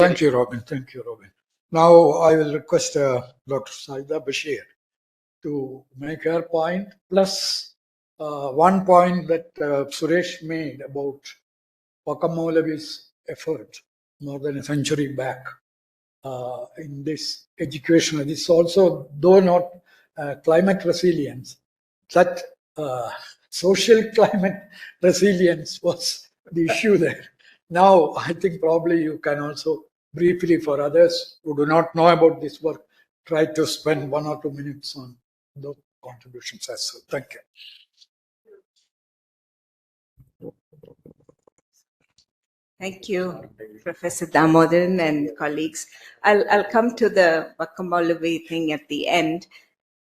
Thank you, Robin. Thank you, Robin. Now I will request Dr. Saida Bashir to make her point, plus one point that Suresh made about Vakkom Moulavi's effort more than a century back in this education. This is also, though not climate resilience, that social climate resilience was the issue there. Now, I think probably you can also briefly, for others who do not know about this work, try to spend 1 or 2 minutes on those contributions as well. Thank you. Thank you, Professor Damodaran and colleagues. I'll come to the Vakkom Moulavi thing at the end,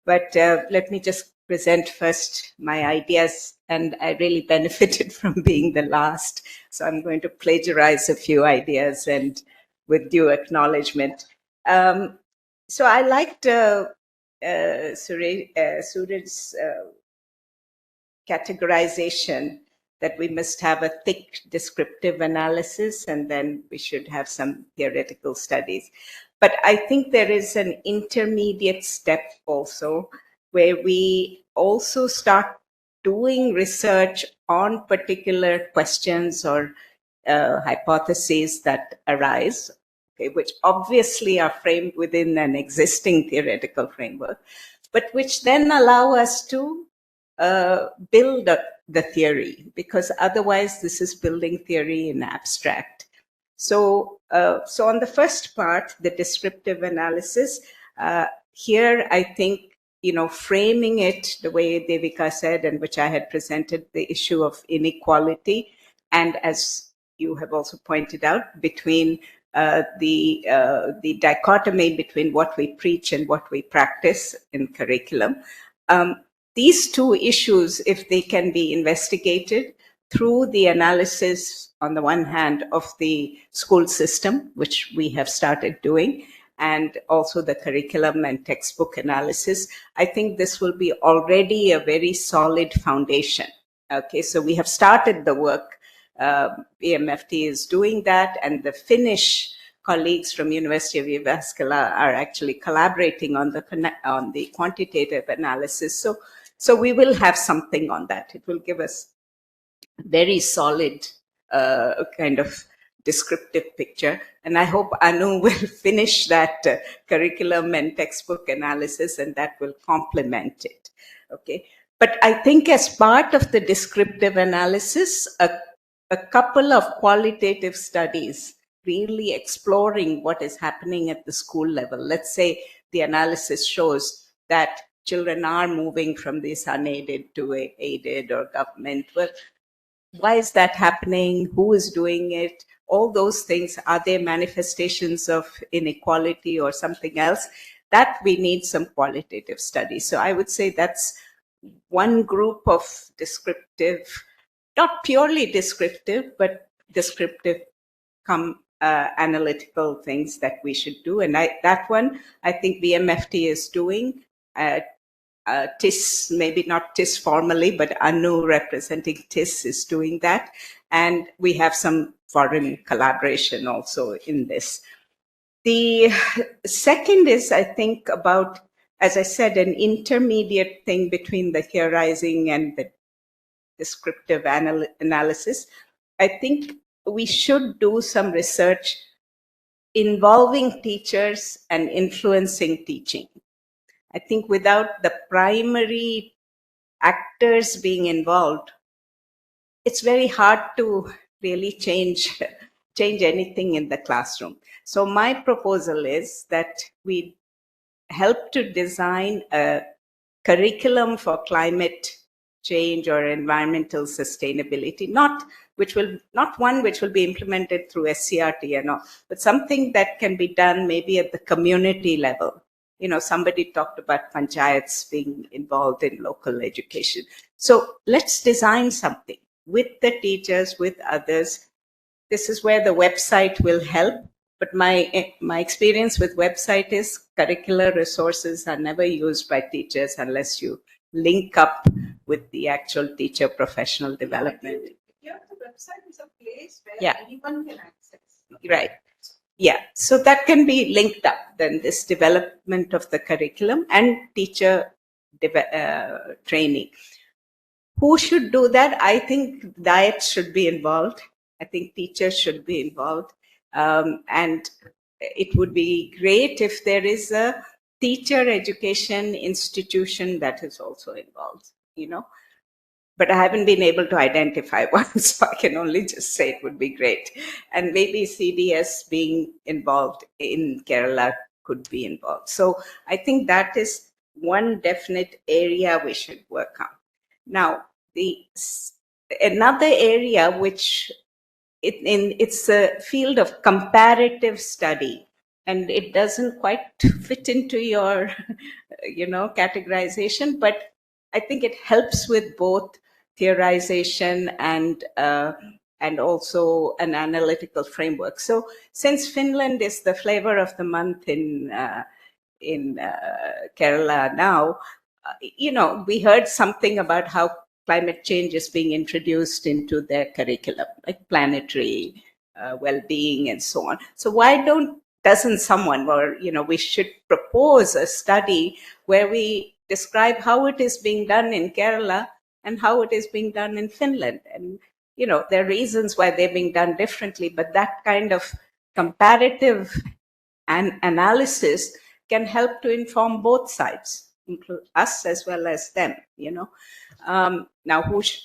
but let me just present first my ideas, and I really benefited from being the last, so I'm going to plagiarize a few ideas and with due acknowledgement. So I liked Suraj's categorization that we must have a thick descriptive analysis and then we should have some theoretical studies. But I think there is an intermediate step also where we also start doing research on particular questions or hypotheses that arise, okay, which obviously are framed within an existing theoretical framework, but which then allow us to build the theory, because otherwise this is building theory in abstract. So, so on the first part, the descriptive analysis, here I think, framing it the way Devika said, and which I had presented, the issue of inequality, and as you have also pointed out, between the dichotomy between what we preach and what we practice in curriculum. These two issues, if they can be investigated through the analysis, on the one hand, of the school system, which we have started doing, and also the curriculum and textbook analysis, I think this will be already a very solid foundation. Okay, so we have started the work. BMFT is doing that, and the Finnish colleagues from University of Jyväskylä are actually collaborating on the quantitative analysis. So we will have something on that. It will give us a very solid kind of descriptive picture. And I hope Anu will finish that curriculum and textbook analysis, and that will complement it. Okay. But I think as part of the descriptive analysis, a couple of qualitative studies really exploring what is happening at the school level. Let's say the analysis shows that children are moving from this unaided to aided or government. Well, why is that happening? Who is doing it? All those things, are they manifestations of inequality or something else? That we need some qualitative studies. So I would say that's one group of descriptive, not purely descriptive, but descriptive analytical things that we should do. And that one, I think BMFT is doing. TIS, maybe not TIS formally, but Anu representing TIS is doing that. And we have some foreign collaboration also in this. The second is, I think, about, as I said, an intermediate thing between the theorizing and the descriptive analysis. I think we should do some research involving teachers and influencing teaching. I think without the primary actors being involved, it's very hard to really change anything in the classroom. So my proposal is that we help to design a curriculum for climate change or environmental sustainability, not one which will be implemented through SCRT and all, but something that can be done maybe at the community level. Somebody talked about panchayats being involved in local education. So let's design something with the teachers, with others. This is where the website will help. But my experience with website is curricular resources are never used by teachers unless you link up with the actual teacher professional development. Here, the website is a place where anyone can access. Right. Yeah, so that can be linked up then, this development of the curriculum and teacher training. Who should do that? I think diet should be involved. I think teachers should be involved. And it would be great if there is a teacher education institution that is also involved, but I haven't been able to identify one, so I can only just say it would be great. And maybe CDS being involved in Kerala could be involved. So I think that is one definite area we should work on. Now, another area which it's a field of comparative study, and it doesn't quite fit into your categorization, but I think it helps with both theorization and also an analytical framework. So since Finland is the flavor of the month in Kerala now, we heard something about how climate change is being introduced into their curriculum, like planetary well-being and so on. So why doesn't someone, or we should propose a study where we describe how it is being done in Kerala and how it is being done in Finland. And there are reasons why they're being done differently, but that kind of comparative analysis can help to inform both sides, include us as well as them. Now,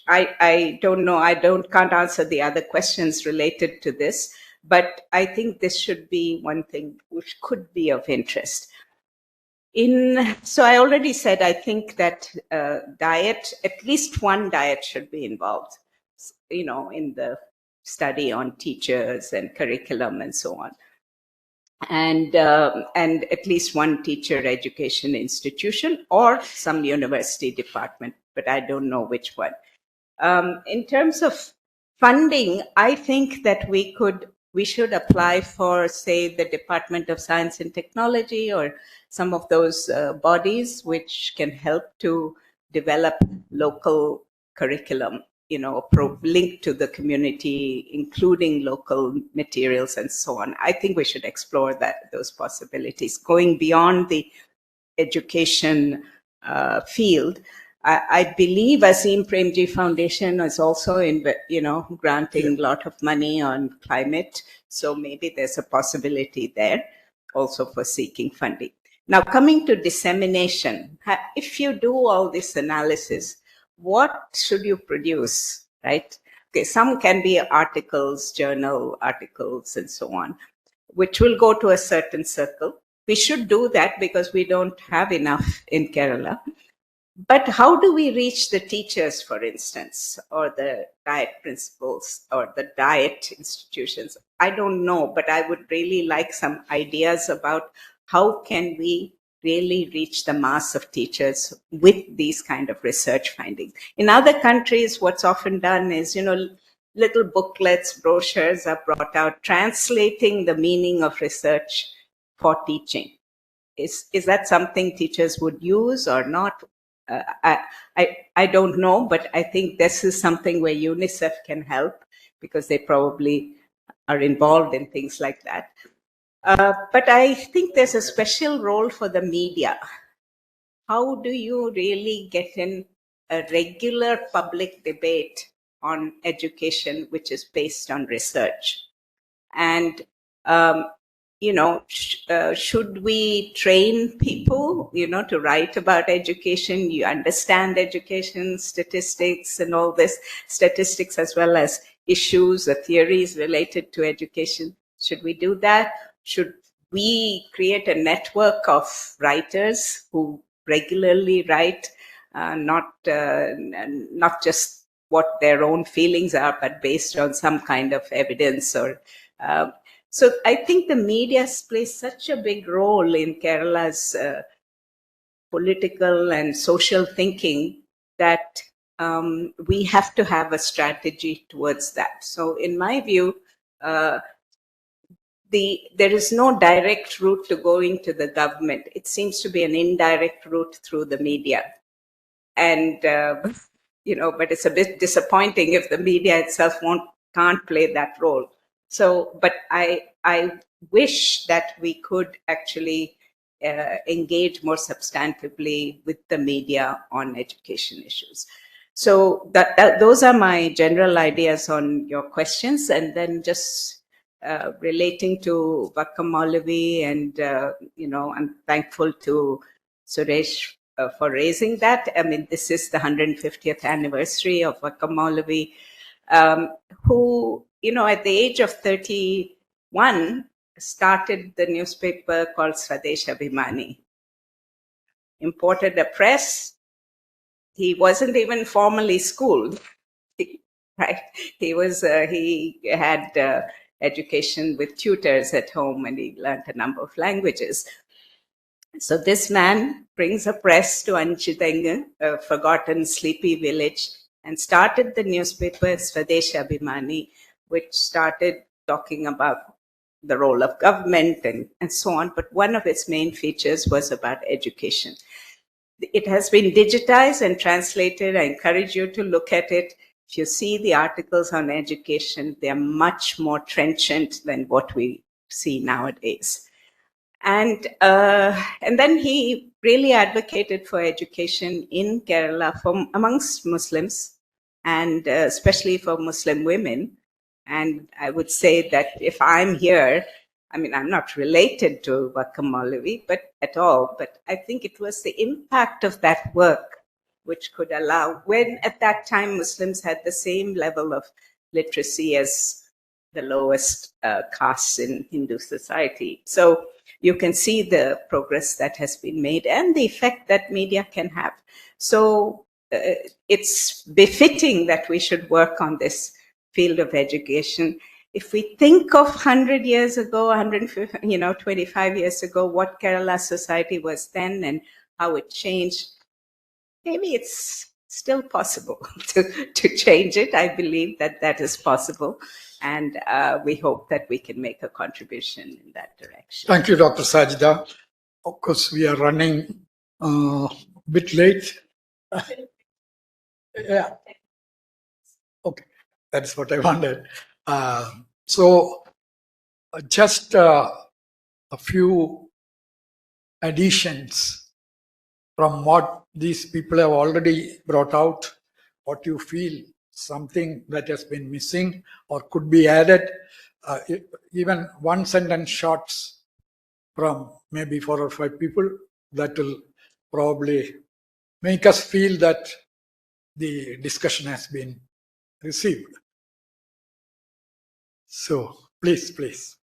I don't know. Can't answer the other questions related to this, but I think this should be one thing which could be of interest. So I already said, I think that diet, at least one diet should be involved, in the study on teachers and curriculum and so on. And at least one teacher education institution or some university department, but I don't know which one. In terms of funding, I think that we should apply for, say, the Department of Science and Technology or some of those bodies which can help to develop local curriculum, linked to the community, including local materials and so on. I think we should explore those possibilities, going beyond the education field. I believe Aseem Premji Foundation is also granting a lot of money on climate. So maybe there's a possibility there also for seeking funding. Now, coming to dissemination, if you do all this analysis, what should you produce, right? Okay, some can be articles, journal articles, and so on, which will go to a certain circle. We should do that because we don't have enough in Kerala. But how do we reach the teachers, for instance, or the diet principals or the diet institutions? I don't know, but I would really like some ideas about how can we really reach the mass of teachers with these kind of research findings. In other countries, what's often done is, little booklets, brochures are brought out translating the meaning of research for teaching. Is that something teachers would use or not? I don't know, but I think this is something where UNICEF can help because they probably are involved in things like that. But I think there's a special role for the media. How do you really get in a regular public debate on education, which is based on research? And should we train people, to write about education? You understand education, statistics, and all this, statistics as well as issues or theories related to education. Should we do that? Should we create a network of writers who regularly write, not just what their own feelings are, but based on some kind of evidence or so I think the media plays such a big role in Kerala's political and social thinking that we have to have a strategy towards that. So in my view, there is no direct route to going to the government. It seems to be an indirect route through the media. And, but it's a bit disappointing if the media itself can't play that role. So, but I wish that we could actually engage more substantively with the media on education issues. So those are my general ideas on your questions, and then just relating to Vakkom Moulavi, and I'm thankful to Suresh for raising that. I mean, this is the 150th anniversary of Vakkom Moulavi, who, at the age of 31, started the newspaper called Swadesh Abhimani. Imported a press. He wasn't even formally schooled, right? He had education with tutors at home, and he learned a number of languages. So this man brings a press to Anchitanga, a forgotten sleepy village, and started the newspaper Swadesh Abhimani, which started talking about the role of government and so on. But one of its main features was about education. It has been digitized and translated. I encourage you to look at it. If you see the articles on education, they're much more trenchant than what we see nowadays. And then he really advocated for education in Kerala amongst Muslims, and especially for Muslim women. And I would say that if I'm here, I mean, I'm not related to Vakkom Moulavi, but at all. But I think it was the impact of that work which could allow, when at that time Muslims had the same level of literacy as the lowest castes in Hindu society. So you can see the progress that has been made and the effect that media can have. So it's befitting that we should work on this field of education. If we think of 100 years ago, 150, 25 years ago, what Kerala society was then and how it changed, maybe it's still possible to change it. I believe that is possible. And we hope that we can make a contribution in that direction. Thank you, Dr. Sajida. Of course, we are running a bit late. Yeah. Okay, that's what I wanted. Just a few additions from what these people have already brought out, what you feel, something that has been missing or could be added, even one sentence shots from maybe 4 or 5 people, that will probably make us feel that the discussion has been received. So please. Please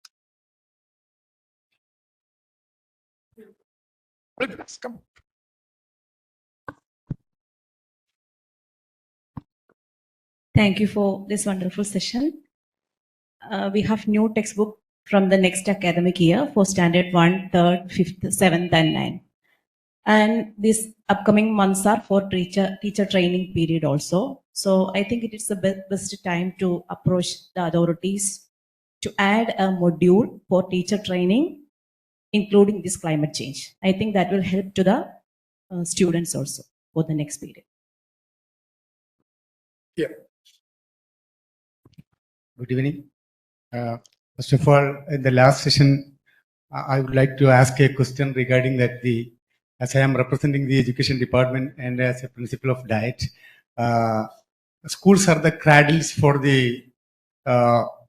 come. Thank you for this wonderful session. We have new textbook from the next academic year for standard 1, 3rd, 5th, 7th and 9th. And these upcoming months are for teacher training period also. So I think it is the best time to approach the authorities to add a module for teacher training, including this climate change. I think that will help to the students also for the next period. Yeah. Good evening. First of all, in the last session, I would like to ask a question regarding that as I am representing the education department and as a principal of DIET, schools are the cradles for the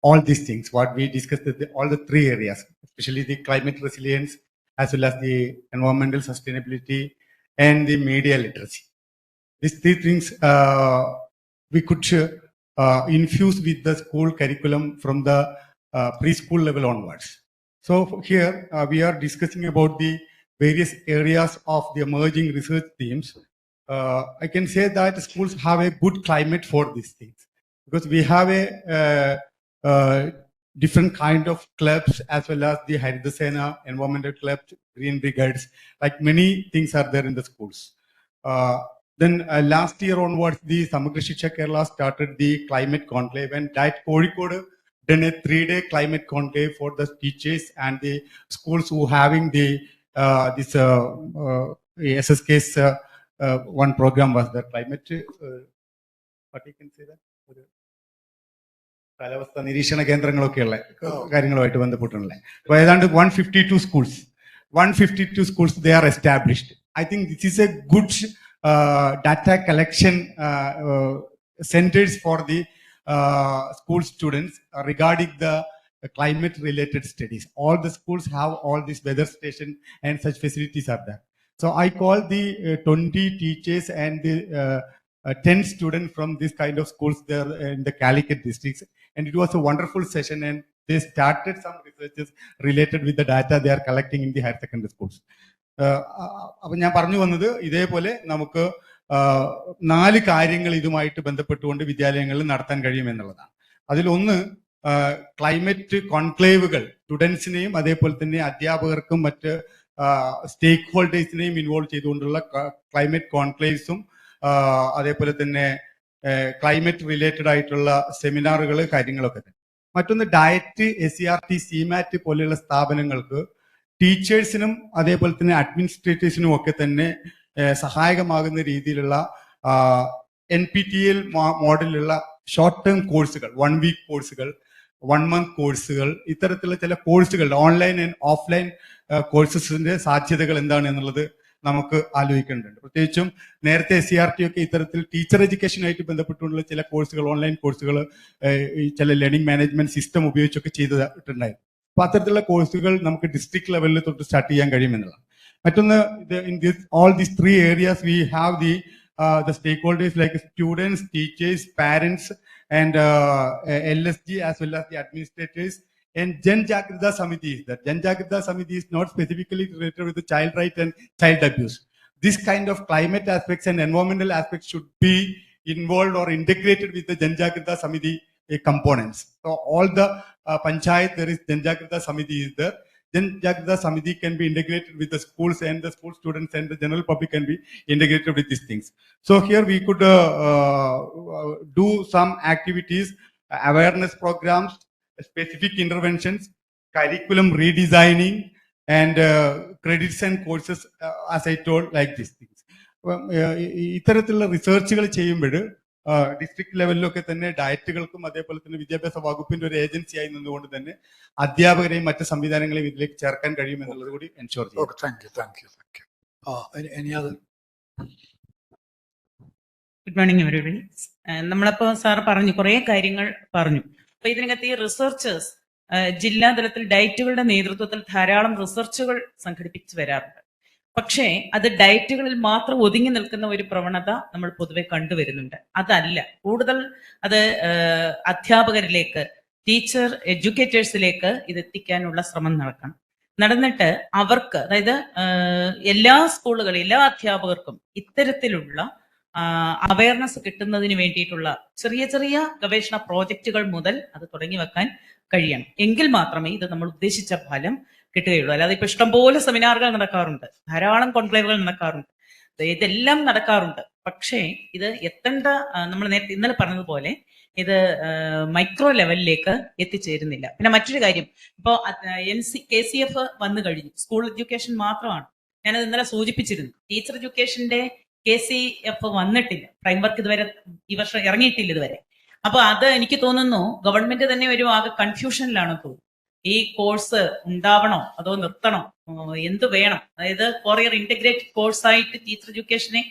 all these things. What we discussed, all the 3 areas, especially the climate resilience, as well as the environmental sustainability and the media literacy. These 3 things we could infuse with the school curriculum from the preschool level onwards. So here we are discussing about the various areas of the emerging research themes. I can say that schools have a good climate for these things because we have a different kind of clubs as well as the Haridha Sena, environmental clubs, green brigades, like many things are there in the schools. Then last year onwards, the Samagra Shiksha Kerala started the climate conclave, and DIET Kozhikode done a 3-day climate conclave for the teachers and the schools who having the this SSK's one program was the climate. What you can say that? കാലാവസ്ഥ നിരീക്ഷണ കേന്ദ്രങ്ങളൊക്കെയുള്ള കാര്യങ്ങളുമായിട്ട് ബന്ധപ്പെട്ടുള്ള. അപ്പോൾ ഏതാണ്ട് 152 schools they are established. I think this is a good data collection centers for the school students regarding the climate related studies. All the schools have all these weather station and such facilities are there. So I call the 20 teachers and the 10 students from this kind of schools there in the Calicut districts, and it was a wonderful session, and they started some researches related with the data they are collecting in the higher secondary schools. അപ്പം ഞാൻ പറഞ്ഞു വന്നത് ഇതേപോലെ നമുക്ക് 4 കാര്യങ്ങൾ ഇതുമായിട്ട് ബന്ധപ്പെട്ടുകൊണ്ട് വിദ്യാലയങ്ങളിൽ നടത്താൻ കഴിയുമെന്നുള്ളതാണ്. അതിലൊന്ന് ക്ലൈമറ്റ് കോൺക്ലേവുകൾ സ്റ്റുഡൻസിനെയും അതേപോലെ തന്നെ അധ്യാപകർക്കും മറ്റ് സ്റ്റേക്ക് ഹോൾഡേഴ്സിനെയും ഇൻവോൾവ് ചെയ്തുകൊണ്ടുള്ള ക്ലൈമറ്റ് കോൺക്ലേവ്സും അതേപോലെ തന്നെ ക്ലൈമറ്റ് റിലേറ്റഡ് ആയിട്ടുള്ള സെമിനാറുകൾ കാര്യങ്ങളൊക്കെ തന്നെ. മറ്റൊന്ന് ഡയറ്റ്, SCRT, CMAT പോലെയുള്ള സ്ഥാപനങ്ങൾക്ക് ടീച്ചേഴ്സിനും അതേപോലെ തന്നെ അഡ്മിനിസ്ട്രേറ്റേഴ്സിനും ഒക്കെ തന്നെ സഹായകമാകുന്ന രീതിയിലുള്ള NPTEL മോഡലുള്ള ഷോർട്ട് ടേം കോഴ്സുകൾ, 1 week കോഴ്സുകൾ, 1 month കോഴ്സുകൾ, ഇത്തരത്തിലുള്ള ചില കോഴ്സുകൾ ഓൺലൈൻ ആൻഡ് ഓഫ്ലൈൻ കോഴ്സസിന്റെ സാധ്യതകൾ എന്താണ് എന്നുള്ളത് നമുക്ക് ആലോചിക്കേണ്ടതുണ്ട്. പ്രത്യേകിച്ചും നേരത്തെ SCRT ഒക്കെ ഇത്തരത്തിൽ ടീച്ചർ എഡ്യൂക്കേഷനുമായിട്ട് ബന്ധപ്പെട്ടുള്ള ചില കോഴ്സുകൾ, ഓൺലൈൻ കോഴ്സുകൾ, ചില ലേണിംഗ് മാനേജ്മെന്റ് സിസ്റ്റം ഉപയോഗിച്ചൊക്കെ ചെയ്തിട്ടുണ്ടായിരുന്നു. അപ്പൊ അത്തരത്തിലുള്ള കോഴ്സുകൾ നമുക്ക് ഡിസ്ട്രിക്ട് ലെവലിൽ തൊട്ട് സ്റ്റാർട്ട് ചെയ്യാൻ കഴിയുമെന്നുള്ളതാണ്. മറ്റൊന്ന്, in all these 3 areas we have the stakeholders like students, teachers, parents, and LSG as well as the administrators. And Jan Jagrita Samiti is that. Jan Jagrita Samiti is not specifically related with the child right and child abuse. This kind of climate aspects and environmental aspects should be involved or integrated with the Jan Jagrita Samiti components. So all the panchayat, there is Jan Jagrita Samiti is there. Then Jagrita Samiti can be integrated with the schools, and the school students and the general public can be integrated with these things. So here we could do some activities, awareness programs, specific interventions, curriculum redesigning, and credits and courses, as I told, like these things. ഇത്തരത്തിലുള്ള റിസർച്ചുകൾ ചെയ്യുമ്പോൾ district ലെവലിലൊക്കെ തന്നെ ഡയറ്റുകൾക്കും അതേപോലെ തന്നെ വിദ്യാഭ്യാസ വകുപ്പിന്റെ ഒരു ഏജൻസിയായി നിന്നുകൊണ്ട് തന്നെ അധ്യാപകരെയും മറ്റ് സംവിധാനങ്ങളെയും ഇതിലേക്ക് ചേർക്കാൻ കഴിയുമെന്നുള്ളത് കൂടി എൻഷുർ ചെയ്യും. Thank you. Any other? Good morning everybody. നമ്മളപ്പോൾ സാർ പറഞ്ഞു, കുറേ കാര്യങ്ങൾ പറഞ്ഞു. അപ്പൊ ഇതിനകത്ത് ഈ റിസർച്ചേഴ്സ് ജില്ലാ തലത്തിൽ ഡയറ്റുകളുടെ നേതൃത്വത്തിൽ ധാരാളം റിസർച്ചുകൾ സംഘടിപ്പിച്ചു വരാറുണ്ട്. പക്ഷേ അത് ഡയറ്റുകളിൽ മാത്രം ഒതുങ്ങി നിൽക്കുന്ന ഒരു പ്രവണത നമ്മൾ പൊതുവെ കണ്ടുവരുന്നുണ്ട്. അതല്ല, കൂടുതൽ അത് അധ്യാപകരിലേക്ക്, ടീച്ചർ എഡ്യൂക്കേറ്റേഴ്സിലേക്ക് ഇത് എത്തിക്കാനുള്ള ശ്രമം നടന്നിട്ട് അവർക്ക്, അതായത് എല്ലാ സ്കൂളുകളും എല്ലാ അധ്യാപകർക്കും ഇത്തരത്തിലുള്ള അവയർനെസ് കിട്ടുന്നതിന് വേണ്ടിയിട്ടുള്ള ചെറിയ ചെറിയ ഗവേഷണ പ്രോജക്റ്റുകൾ മുതൽ അത് തുടങ്ങി വെക്കാൻ കഴിയണം. എങ്കിൽ മാത്രമേ ഇത് നമ്മൾ ഉദ്ദേശിച്ച ഫലം കിട്ടുകയുള്ളൂ. അല്ലാതെ ഇപ്പൊ ഇഷ്ടംപോലെ സെമിനാറുകൾ നടക്കാറുണ്ട്, ധാരാളം കോൺക്ലേവുകൾ നടക്കാറുണ്ട്, ഇതെല്ലാം നടക്കാറുണ്ട്. പക്ഷേ ഇത് എത്തേണ്ട, നമ്മൾ നേരത്തെ ഇന്നലെ പറഞ്ഞതുപോലെ ഇത് മൈക്രോ ലെവലിലേക്ക് എത്തിച്ചേരുന്നില്ല. പിന്നെ മറ്റൊരു കാര്യം, ഇപ്പോൾ KCF വന്നു കഴിഞ്ഞു, സ്കൂൾ എഡ്യൂക്കേഷൻ മാത്രമാണ്. ഞാനത് ഇന്നലെ സൂചിപ്പിച്ചിരുന്നു. ടീച്ചർ എഡ്യൂക്കേഷന്റെ KCF വന്നിട്ടില്ല, ഫ്രെയിംവർക്ക് ഇതുവരെ ഈ വർഷം ഇറങ്ങിയിട്ടില്ല ഇതുവരെ. അപ്പൊ അത് എനിക്ക് തോന്നുന്നു ഗവൺമെന്റ് തന്നെ ഒരു ആകെ കൺഫ്യൂഷനിലാണെന്ന് തോന്നുന്നു. ഈ കോഴ്സ് ഉണ്ടാവണോ അതോ നിർത്തണോ, എന്ത് വേണം? അതായത് 4 year ഇന്റഗ്രേറ്റഡ് കോഴ്സായിട്ട് ടീച്ചർ എഡ്യൂക്കേഷനെ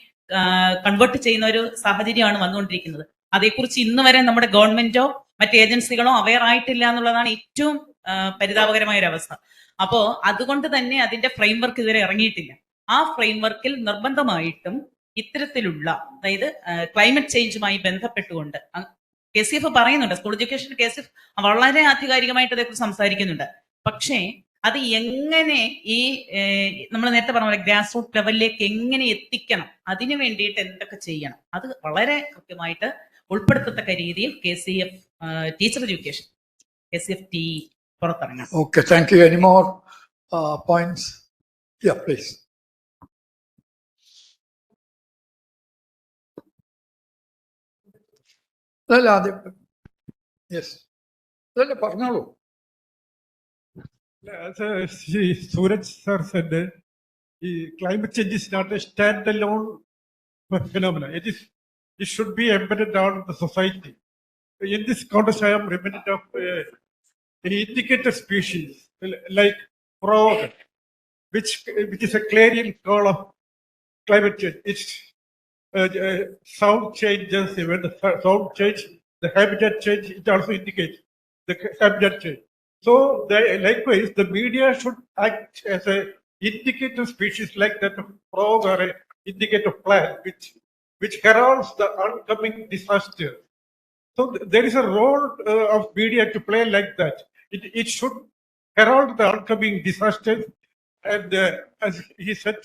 കൺവേർട്ട് ചെയ്യുന്ന ഒരു സാഹചര്യമാണ് വന്നുകൊണ്ടിരിക്കുന്നത്. അതേക്കുറിച്ച് ഇന്ന് വരെ നമ്മുടെ ഗവൺമെന്റോ മറ്റ് ഏജൻസികളോ അവെയർ ആയിട്ടില്ല എന്നുള്ളതാണ് ഏറ്റവും പരിതാപകരമായ ഒരു അവസ്ഥ. അപ്പോ അതുകൊണ്ട് തന്നെ അതിന്റെ ഫ്രെയിംവർക്ക് ഇതുവരെ ഇറങ്ങിയിട്ടില്ല. ആ ഫ്രെയിംവർക്കിൽ നിർബന്ധമായിട്ടും ഇത്തരത്തിലുള്ള, അതായത് ക്ലൈമറ്റ് ചേഞ്ചുമായി ബന്ധപ്പെട്ടുകൊണ്ട് KCF പറയുന്നുണ്ട്, സ്കൂൾ എഡ്യൂക്കേഷൻ KCF വളരെ ആധികാരികമായിട്ട് അതേക്കുറിച്ച് സംസാരിക്കുന്നുണ്ട്. പക്ഷേ അത് എങ്ങനെ ഈ നമ്മൾ നേരത്തെ പറഞ്ഞ പോലെ ഗ്രാസ് റൂട്ട് ലെവലിലേക്ക് എങ്ങനെ എത്തിക്കണം, അതിനു വേണ്ടിയിട്ട് എന്തൊക്കെ ചെയ്യണം, അത് വളരെ കൃത്യമായിട്ട് ഉൾപ്പെടുത്തത്തക്ക രീതിയിൽ KCF teacher education KCFT പുറത്തിറങ്ങണം. Okay, thank you. Any more points? Yeah, please. Yes. പറഞ്ഞോളൂ. As Suraj sir said, climate change is not a standalone phenomenon. It should be embedded down in the society. in this context, I am reminded of an indicator species like frog, which is a clarion call of climate change. Its sound changes. When the sound change, the habitat change, it also indicates the habitat change. So likewise, the media should act as a indicator species like that of frog or an indicator plant, which heralds the oncoming disaster. So there is a role of media to play like that. It should herald the oncoming disasters, and as he said,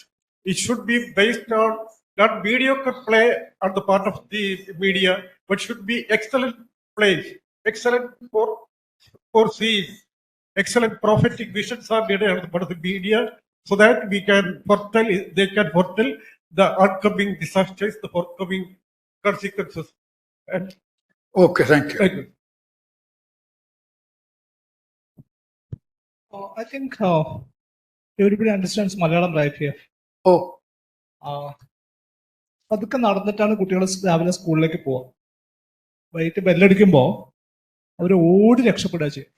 it should be based on not mediocre play on the part of the media, but should be excellent plays, excellent foreseeing, excellent prophetic visions are needed on the part of the media, so that they can foretell the oncoming disasters, the forthcoming consequences. And Okay, thank you. thank you. I think everybody understands Malayalam right here. Oh, അതൊക്കെ നടന്നിട്ടാണ് കുട്ടികൾ രാവിലെ സ്കൂളിലേക്ക് പോവുക. വൈകിട്ട് ബെല്ലടിക്കുമ്പോൾ അവർ ഓടി രക്ഷപ്പെടുക ചെയ്യും.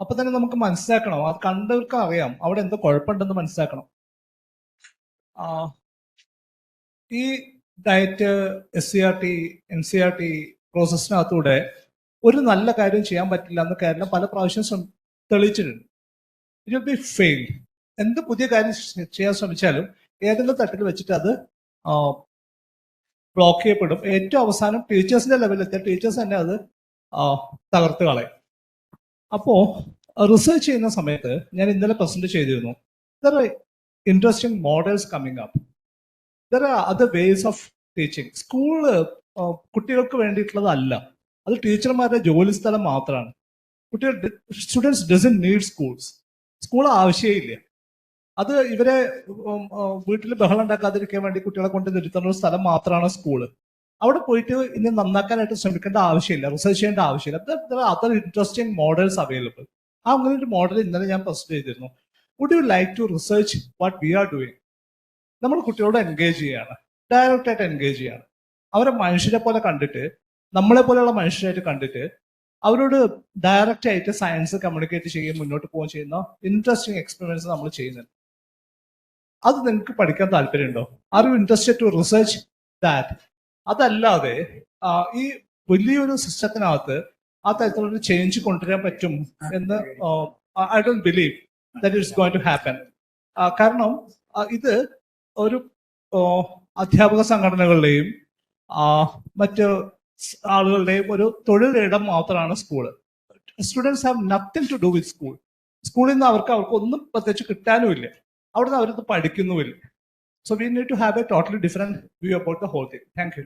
അപ്പൊ തന്നെ നമുക്ക് മനസ്സിലാക്കണം, അത് കണ്ടവർക്ക് അറിയാം അവിടെ എന്തോ കുഴപ്പമുണ്ടെന്ന് മനസ്സിലാക്കണം. ഈ ഡയറ്റ് SCRT NCRT പ്രോസസ്സിനകത്തൂടെ ഒരു നല്ല കാര്യം ചെയ്യാൻ പറ്റില്ല എന്ന് കേരളം പല പ്രാവശ്യം തെളിയിച്ചിട്ടുണ്ട്. It will be failed. എന്ത് പുതിയ കാര്യം ചെയ്യാൻ ശ്രമിച്ചാലും ഏതെങ്കിലും തട്ടിൽ വെച്ചിട്ട് അത് ബ്ലോക്ക് ചെയ്യപ്പെടും. ഏറ്റവും അവസാനം ടീച്ചേഴ്സിന്റെ ലെവലിലെത്തിയ ടീച്ചേഴ്സ് തന്നെ അത് തകർത്ത് കളയും. അപ്പോ റിസർച്ച് ചെയ്യുന്ന സമയത്ത് ഞാൻ ഇന്നലെ പ്രസന്റ് ചെയ്തിരുന്നു, there are interesting models coming up. There are other ways of teaching. School കുട്ടികൾക്ക് വേണ്ടിയിട്ടുള്ളതല്ല, അത് ടീച്ചർമാരുടെ ജോലി സ്ഥലം മാത്രമാണ്. കുട്ടികൾ students dozen need schools. School ആവശ്യമില്ല. അത് ഇവരെ വീട്ടിൽ ബഹളം ഉണ്ടാക്കാതിരിക്കാൻ വേണ്ടി കുട്ടികളെ കൊണ്ട് നിർത്തുന്ന ഒരു സ്ഥലം മാത്രമാണ് സ്കൂള്. അവിടെ പോയിട്ട് ഇനി നന്നാക്കാനായിട്ട് ശ്രമിക്കേണ്ട ആവശ്യമില്ല, റിസർച്ച് ചെയ്യേണ്ട ആവശ്യമില്ല. Other interesting models available. അങ്ങനെ ഒരു മോഡൽ ഇന്നലെ ഞാൻ പ്രസന്റ് ചെയ്തിരുന്നു. Would you like to research what we are doing? നമ്മൾ കുട്ടികളോട് എൻഗേജ് ചെയ്യാണ്, ഡയറക്റ്റ് ആയിട്ട് എൻഗേജ് ചെയ്യാണ്. അവരെ മനുഷ്യരെ പോലെ കണ്ടിട്ട്, നമ്മളെ പോലെയുള്ള മനുഷ്യരായിട്ട് കണ്ടിട്ട് അവരോട് ഡയറക്റ്റ് ആയിട്ട് സയൻസ് കമ്മ്യൂണിക്കേറ്റ് ചെയ്യുകയും മുന്നോട്ട് പോവുകയും ചെയ്യുന്ന ഇൻട്രസ്റ്റിംഗ് എക്സ്പെരിമെന്റ്സ് നമ്മൾ ചെയ്യുന്നുണ്ട്. അത് നിങ്ങൾക്ക് പഠിക്കാൻ താല്പര്യമുണ്ടോ? Are you interested to research that? അതല്ലാതെ ഈ വലിയൊരു സിസ്റ്റത്തിനകത്ത് ആ തരത്തിലൊരു ചേഞ്ച് കൊണ്ടുവരാൻ പറ്റും എന്ന് I don't believe that it's going to happen. കാരണം ഇത് ഒരു അധ്യാപക സംഘടനകളുടെയും മറ്റ് ആളുകളുടെയും ഒരു തൊഴിലിടം മാത്രമാണ് school. Students have nothing to do with school. സ്കൂളിൽ നിന്ന് അവർക്ക് ഒന്നും പ്രത്യേകിച്ച് കിട്ടാനുമില്ല, അവിടുന്ന് അവരത് പഠിക്കുന്നുമില്ല. So we need to have a totally different view about the whole thing. Thank you.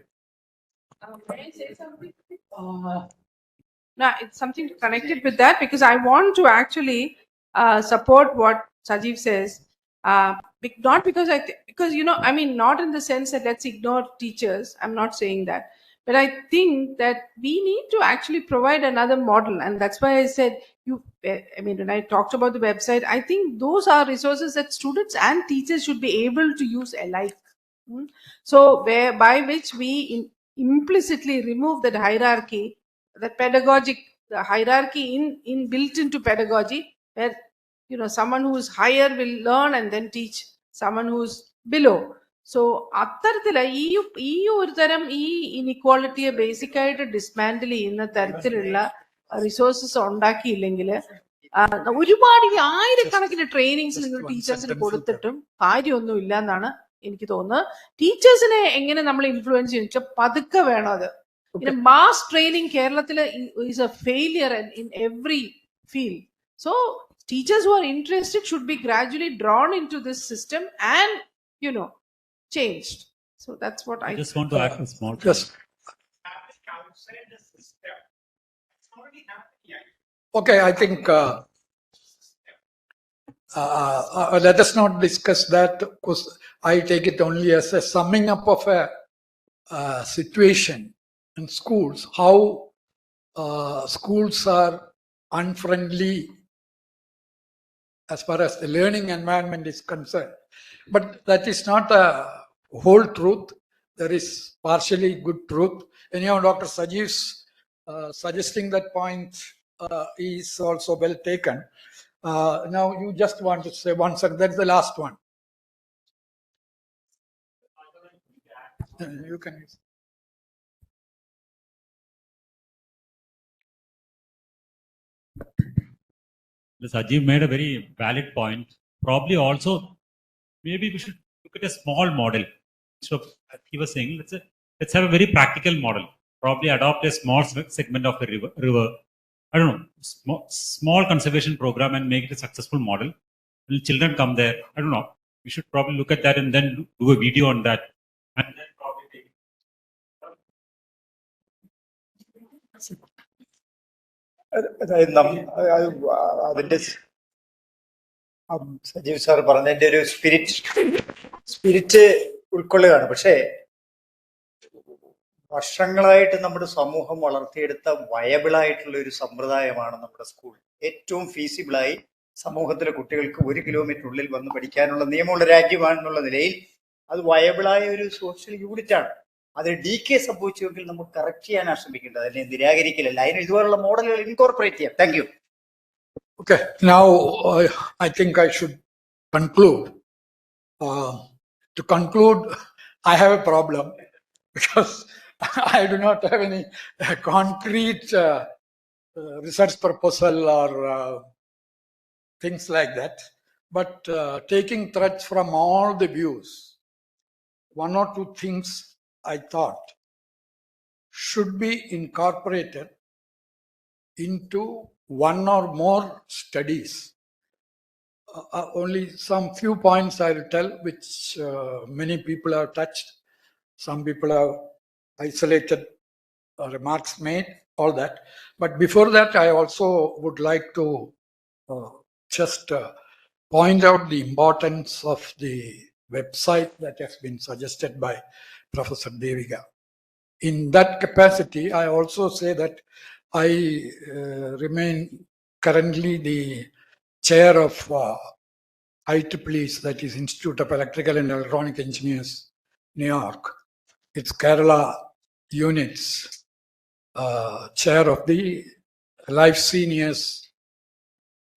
May I say something? Now, it's something connected with that, because I want to actually support what Sajeev says. Not because because I mean, not in the sense that let's ignore teachers. I'm not saying that, but I think that we need to actually provide another model, and that's why I said when I talked about the website, I think those are resources that students and teachers should be able to use alike. So by which we implicitly remove that hierarchy, that the hierarchy in built into pedagogy, where someone who is higher will learn and then teach someone who is below. So അത്തരത്തില് ഈ ഒരു തരം ഈ ഇനിക്വാളിറ്റിയെ basic ആയിട്ട് dismantle ചെയ്യുന്ന തരത്തിലുള്ള resources ഉണ്ടാക്കിയില്ലെങ്കിൽ ഒരുപാട് ഈ ആയിരക്കണക്കിന് ട്രെയിനിങ്സ് നിങ്ങൾ ടീച്ചേഴ്സിന് കൊടുത്തിട്ടും കാര്യമൊന്നും ഇല്ല എന്നാണ് എനിക്ക് തോന്നുന്നത്. ടീച്ചേഴ്സിനെ എങ്ങനെ നമ്മൾ ഇൻഫ്ലുവൻസ് ചെയ്യുന്ന വെച്ചാൽ പതുക്കെ വേണം അത്. പിന്നെ മാസ് ട്രെയിനിങ് കേരളത്തില് is A failure in every field. So teachers who are interested should be gradually drawn into this system and changed. So that's what I just want to add a small yes. Okay, I think let us not discuss that, because I take it only as a summing up of a situation in schools, how schools are unfriendly as far as the learning environment is concerned. But that is not a whole truth. there is partially good truth. Anyhow, Dr. Sajiv's suggesting that point is also well taken. Now, you just want to say one second. That's the last one. You can use. Sajiv made a very valid point. Probably also, maybe we should look at a small model. So he was saying, let's have a very practical model. Probably adopt a small segment of a river. I don't know, small conservation program and make it a successful model. Will children come there? I don't know. We should probably look at that and then do a video on that. And then probably take it. അതായത് അതിന്റെ Sajeev sir പറഞ്ഞതിന്റെ ഒരു spirit ഉൾക്കൊള്ളുകയാണ്. പക്ഷേ വർഷങ്ങളായിട്ട് നമ്മുടെ സമൂഹം വളർത്തിയെടുത്ത വയബിളായിട്ടുള്ള ഒരു സമ്പ്രദായമാണ് നമ്മുടെ സ്കൂൾ. ഏറ്റവും ഫീസിബിളായി സമൂഹത്തിലെ കുട്ടികൾക്ക് 1 കിലോമീറ്ററിനുള്ളിൽ വന്ന് പഠിക്കാനുള്ള നിയമമുള്ള രാജ്യമാണെന്നുള്ള നിലയിൽ അത് വയബിളായ ഒരു സോഷ്യൽ യൂണിറ്റ് ആണ്. അതിന് ഡീകേ സംഭവിച്ചുവെങ്കിൽ നമുക്ക് കറക്റ്റ് ചെയ്യാനാണ് ശ്രമിക്കേണ്ടത്, അതിനെ നിരാകരിക്കലല്ല. അതിന് ഇതുപോലുള്ള മോഡലുകൾ ഇൻകോർപ്പറേറ്റ് ചെയ്യാം. Thank you. Okay, now I think I should conclude. To conclude, I have a problem because I do not have any concrete research proposal or things like that. But taking threads from all the views, one or two things I thought should be incorporated into one or more studies. Only some few points I will tell, which many people have touched. Some people have isolated remarks made, all that. But before that, I also would like to just point out the importance of the website that has been suggested by Professor Devika. In that capacity, I also say that I remain currently the chair of IEEE, that is Institute of Electrical and Electronic Engineers, New York. It's Kerala units, chair of the Life Seniors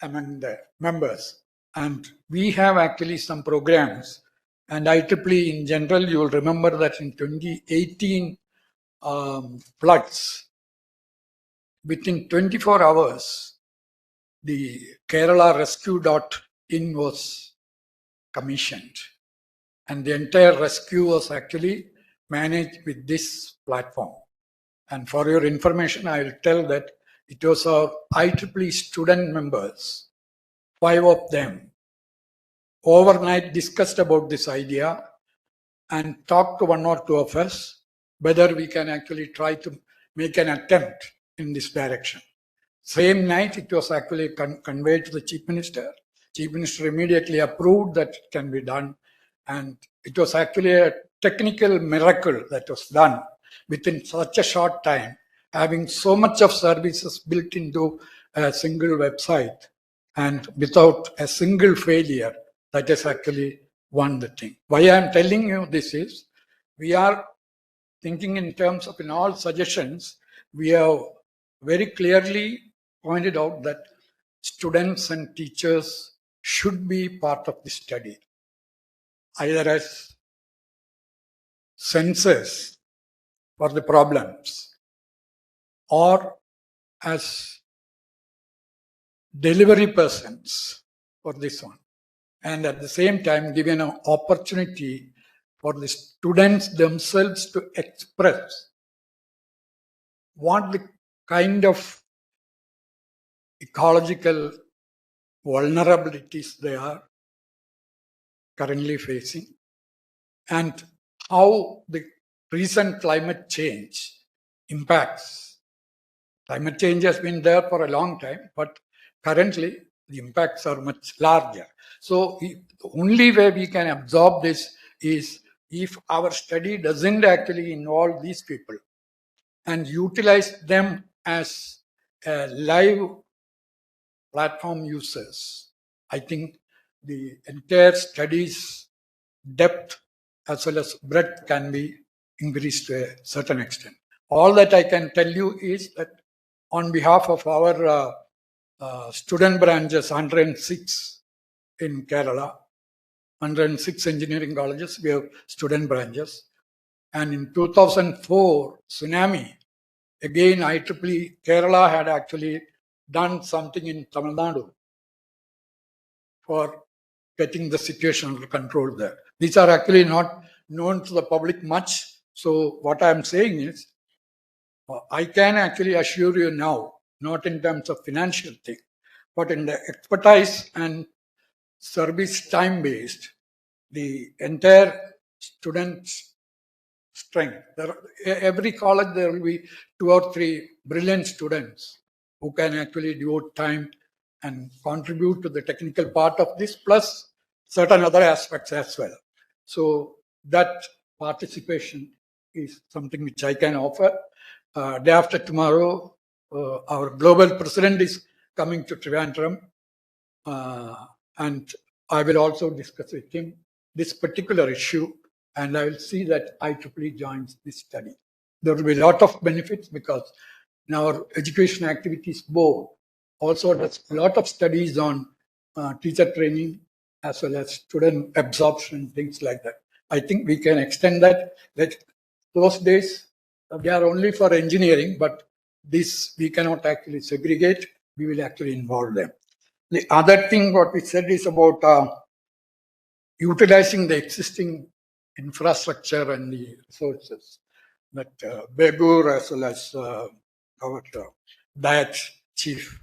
among the members. And we have actually some programs. And IEEE in general, you will remember that in 2018 floods, within 24 hours, the Kerala Rescue.in was commissioned. And the entire rescue was actually managed with this platform. And for your information, I will tell that it was our IEEE student members, 5 of them, overnight discussed about this idea and talked to 1 or 2 of us whether we can actually try to make an attempt in this direction. Same night, it was actually conveyed to the Chief Minister. Chief Minister immediately approved that it can be done. And it was actually a technical miracle that was done within such a short time, having so much of services built into a single website and without a single failure. That is actually one the thing. Why I am telling you this is, we are thinking in terms of, in all suggestions, we have very clearly pointed out that students and teachers should be part of the study, either as sensors for the problems or as delivery persons for this one. And at the same time, given an opportunity for the students themselves to express what the kind of ecological vulnerabilities they are currently facing, and how the recent climate change impacts. Climate change has been there for a long time, but currently the impacts are much larger. So the only way we can absorb this is if our study doesn't actually involve these people and utilize them as live platform users. I think the entire study's depth as well as breadth can be increased to a certain extent. All that I can tell you is that on behalf of our student branches, 106 in Kerala, 106 engineering colleges, we have student branches. And in 2004 tsunami, again IEEE Kerala had actually done something in Tamil Nadu for getting the situation under control there. These are actually not known to the public much. So what I'm saying is, I can actually assure you now, not in terms of financial thing, but in the expertise and service time based, the entire student strength. Every college there will be 2 or 3 brilliant students who can actually devote time and contribute to the technical part of this, plus certain other aspects as well. So that participation is something which I can offer. Day after tomorrow, our global president is coming to Trivandrum, and I will also discuss with him this particular issue, and I will see that IEEE joins this study. There will be a lot of benefits because in our education activities board also does a lot of studies on teacher training as well as student absorption, things like that. I think we can extend that. Those days, they are only for engineering, but this we cannot actually segregate. We will actually involve them. The other thing what we said is about utilizing the existing infrastructure and the resources that Begur as well as our diet chief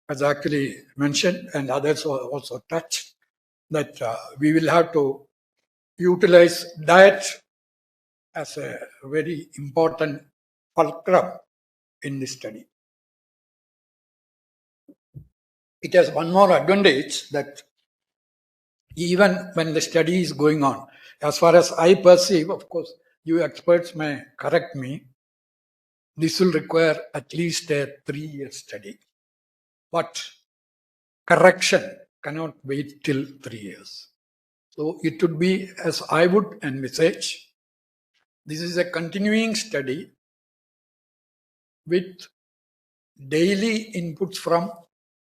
has actually mentioned, and others also touched, that we will have to utilize diet as a very important fulcrum in this study. It has one more advantage, that even when the study is going on, as far as I perceive, of course, you experts may correct me, this will require at least a 3-year study. But correction cannot wait till 3 years. So it would be, as I would envisage, this is a continuing study with daily inputs from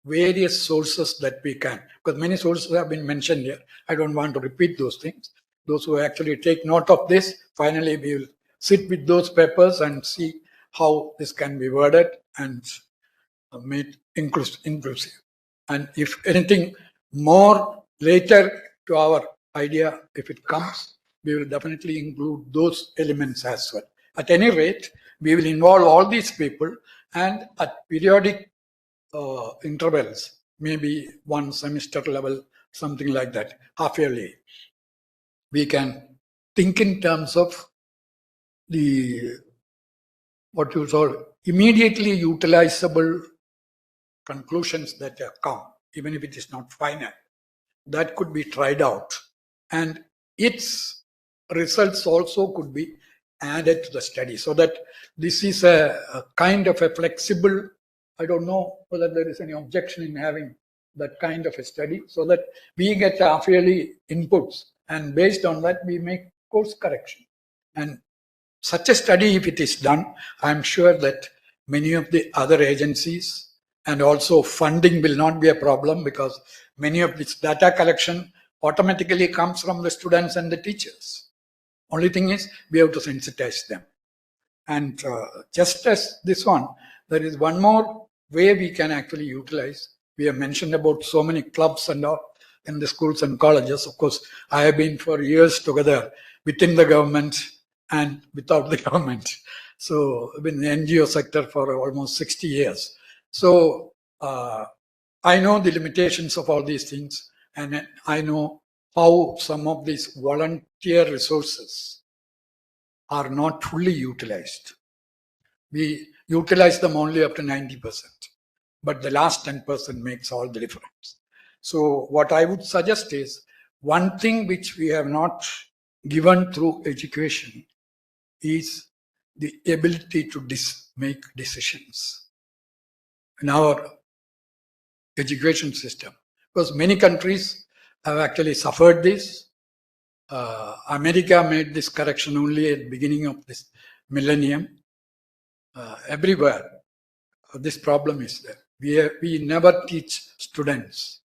various sources that we can, because many sources have been mentioned here. I don't want to repeat those things. Those who actually take note of this, finally we will sit with those papers and see how this can be worded and made inclusive. And if anything more later to our idea, if it comes, we will definitely include those elements as well. At any rate, we will involve all these people, and at periodic intervals, maybe one semester level, something like that, half yearly, we can think in terms of the what you call immediately utilizable conclusions that have come, even if it is not final. That could be tried out, and its results also could be added to the study, so that this is a kind of a flexible, I don't know whether there is any objection in having that kind of a study, so that we get half-yearly inputs, and based on that we make course correction. And such a study, if it is done, I'm sure that many of the other agencies and also funding will not be a problem, because many of this data collection automatically comes from the students and the teachers. Only thing is we have to sensitize them. And just as this one, there is one more way we can actually utilize. We have mentioned about so many clubs and all in the schools and colleges. Of course, I have been for years together within the government and without the government. So I've been in the NGO sector for almost 60 years. So I know the limitations of all these things, and I know how some of these volunteer resources are not fully utilized. We utilize them only up to 90%, but the last 10% makes all the difference. So what I would suggest is, one thing which we have not given through education is the ability to make decisions in our education system, because many countries have actually suffered this. America made this correction only at the beginning of this millennium. Everywhere, this problem is there. We never teach students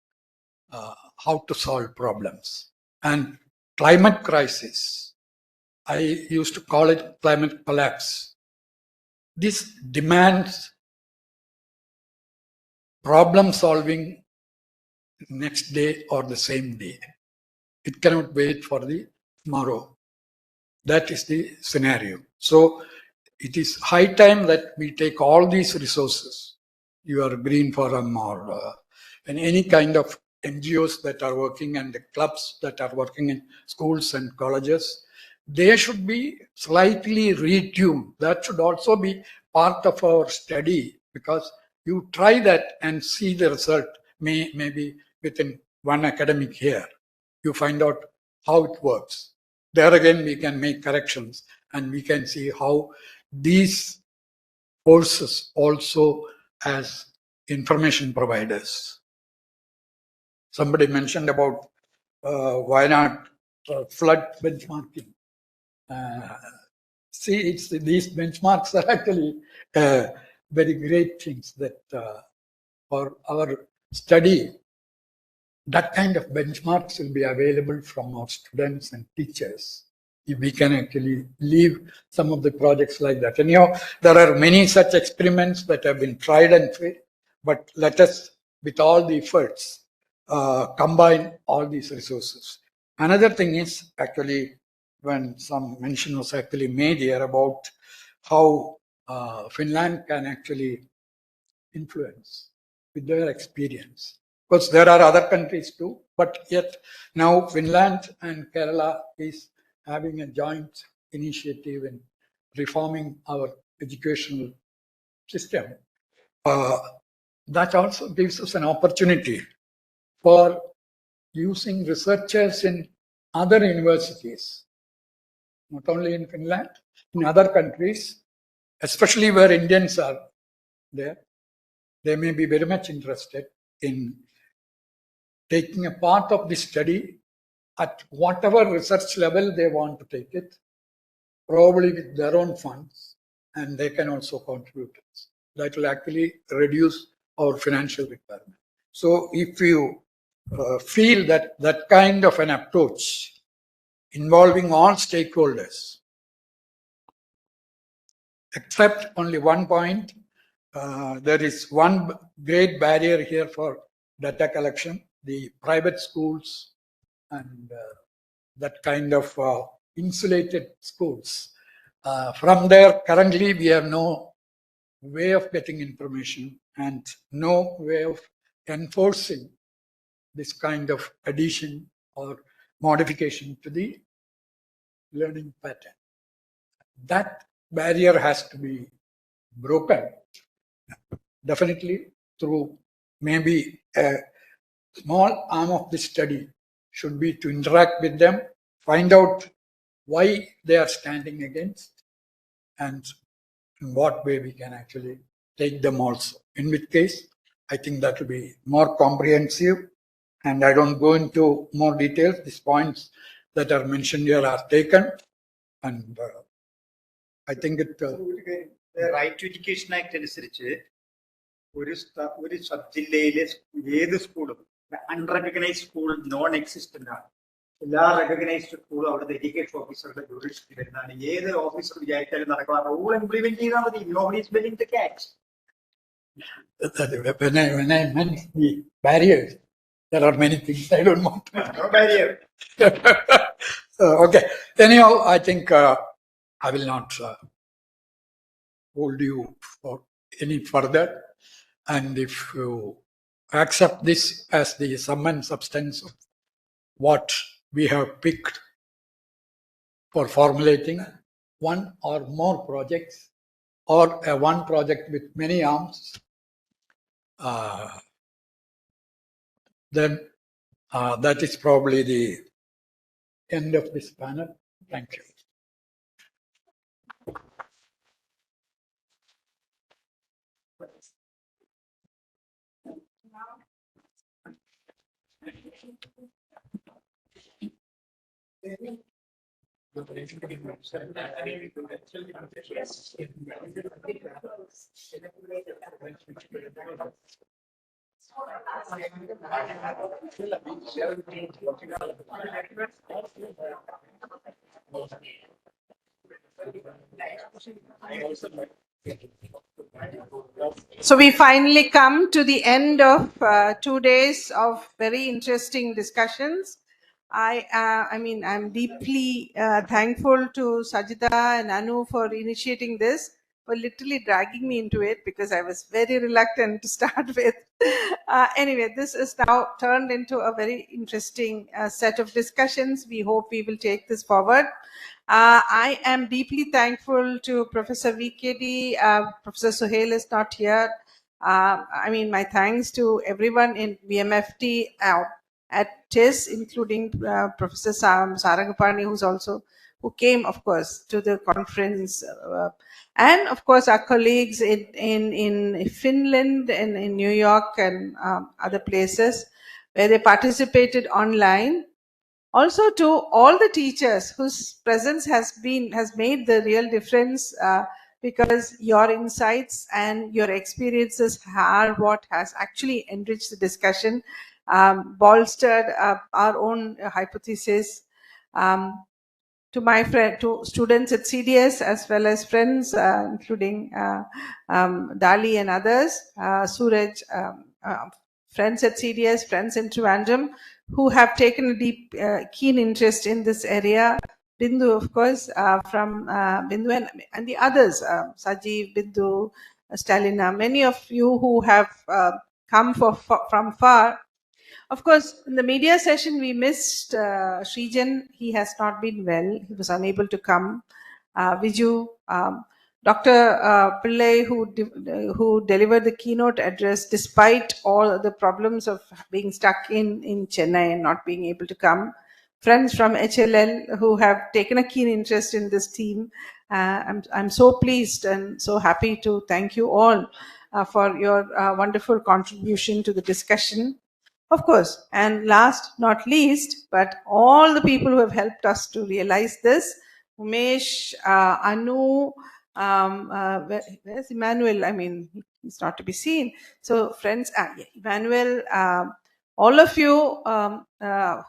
how to solve problems. And climate crisis, I used to call it climate collapse. This demands problem solving next day or the same day. It cannot wait for the tomorrow. That is the scenario. So it is high time that we take all these resources, your Green Forum or and any kind of NGOs that are working and the clubs that are working in schools and colleges, they should be slightly retuned. That should also be part of our study, because you try that and see the result maybe within one academic year. You find out how it works. There again, we can make corrections and we can see how these forces also as information providers. Somebody mentioned about why not flood benchmarking. See, these benchmarks are actually very great things that for our study, that kind of benchmarks will be available from our students and teachers. If we can actually leave some of the projects like that. Anyhow, there are many such experiments that have been tried and failed, but let us, with all the efforts, combine all these resources. Another thing is actually when some mention was actually made here about how Finland can actually influence with their experience. Of course, there are other countries too, but yet now Finland and Kerala is having a joint initiative in reforming our educational system. That also gives us an opportunity for using researchers in other universities, not only in Finland, in other countries, especially where Indians are there. They may be very much interested in taking a part of the study at whatever research level they want to take it, probably with their own funds, and they can also contribute. That will actually reduce our financial requirement. So if you feel that that kind of an approach involving all stakeholders, except only one point, there is one great barrier here for data collection, the private schools and that kind of insulated schools. From there, currently we have no way of getting information and no way of enforcing this kind of addition or modification to the learning pattern. That barrier has to be broken, definitely through maybe a small arm of the study should be to interact with them, find out why they are standing against, and in what way we can actually take them also. In which case, I think that will be more comprehensive, and I don't go into more details. These points that are mentioned here are taken, and I think it. Right to education act അനുസരിച്ച് ഒരു sub ജില്ലയിലെ ഏത് സ്കൂളും unrecognised school non existent ആണ്. എല്ലാ recognised സ്കൂളും അവിടുത്തെ education ഓഫീസറുടെ ജുറിഡിക്ഷനിൽ വരുന്നതാണ്. ഏത് ഓഫീസർ വിചാരിച്ചാലും നടക്കുന്ന റൂൾ ഇംപ്ലിമെന്റ് ചെയ്താൽ മതി. Nobody is willing to catch. When I meant the barriers, there are many things I don't want to. No barrier. Okay. Anyhow, I think I will not hold you for any further. And if you accept this as the sum and substance of what we have picked for formulating one or more projects or one project with many arms, then that is probably the end of this panel. Thank you. So we finally come to the end of 2 days of very interesting discussions. I'm deeply thankful to Sajida and Anu for initiating this, for literally dragging me into it because I was very reluctant to start with. Anyway, this is now turned into a very interesting set of discussions. We hope we will take this forward. I am deeply thankful to Professor VKD. Professor Suhail is not here. My thanks to everyone in VMFT at TIS, including Professor Sarangapani, who came, of course, to the conference, and of course our colleagues in Finland and in New York and other places where they participated online. Also to all the teachers whose presence has made the real difference, because your insights and your experiences are what has actually enriched the discussion, bolstered our own hypothesis. To my friend, to students at CDS as well as friends, including Dali and others, Suraj, friends at CDS, friends in Trivandrum, who have taken a deep, keen interest in this area. Bindu, of course, from Bindu and the others, Sajeev, Bindu, Stalina, many of you who have come from far. Of course, in the media session, we missed Srijan. He has not been well. He was unable to come. Viju, Dr. Pillai, who delivered the keynote address despite all the problems of being stuck in Chennai and not being able to come. Friends from HLL who have taken a keen interest in this team. I'm so pleased and so happy to thank you all for your wonderful contribution to the discussion. Of course, and last not least, but all the people who have helped us to realize this, Umesh, Anu, where's Emmanuel? He's not to be seen. So friends, Emmanuel, all of you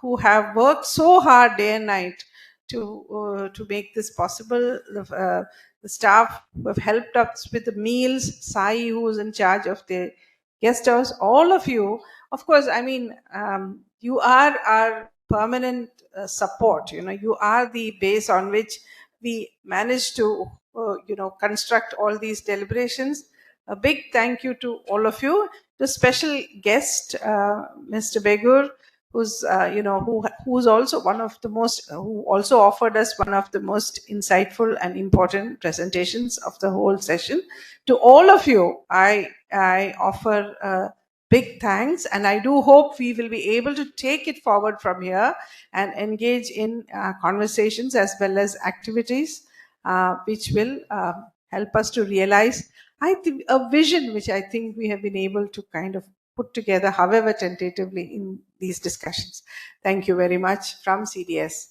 who have worked so hard day and night to make this possible, the staff who have helped us with the meals, Sai, who is in charge of the guest house, all of you. Of course, you are our permanent support. You are the base on which we manage to, construct all these deliberations. A big thank you to all of you. The special guest, Mr. Begur, who's also one of the most, who also offered us one of the most insightful and important presentations of the whole session. To all of you, I offer big thanks, and I do hope we will be able to take it forward from here and engage in conversations as well as activities which will help us to realize, I think, a vision which I think we have been able to kind of put together, however tentatively, in these discussions. Thank you very much from CDS.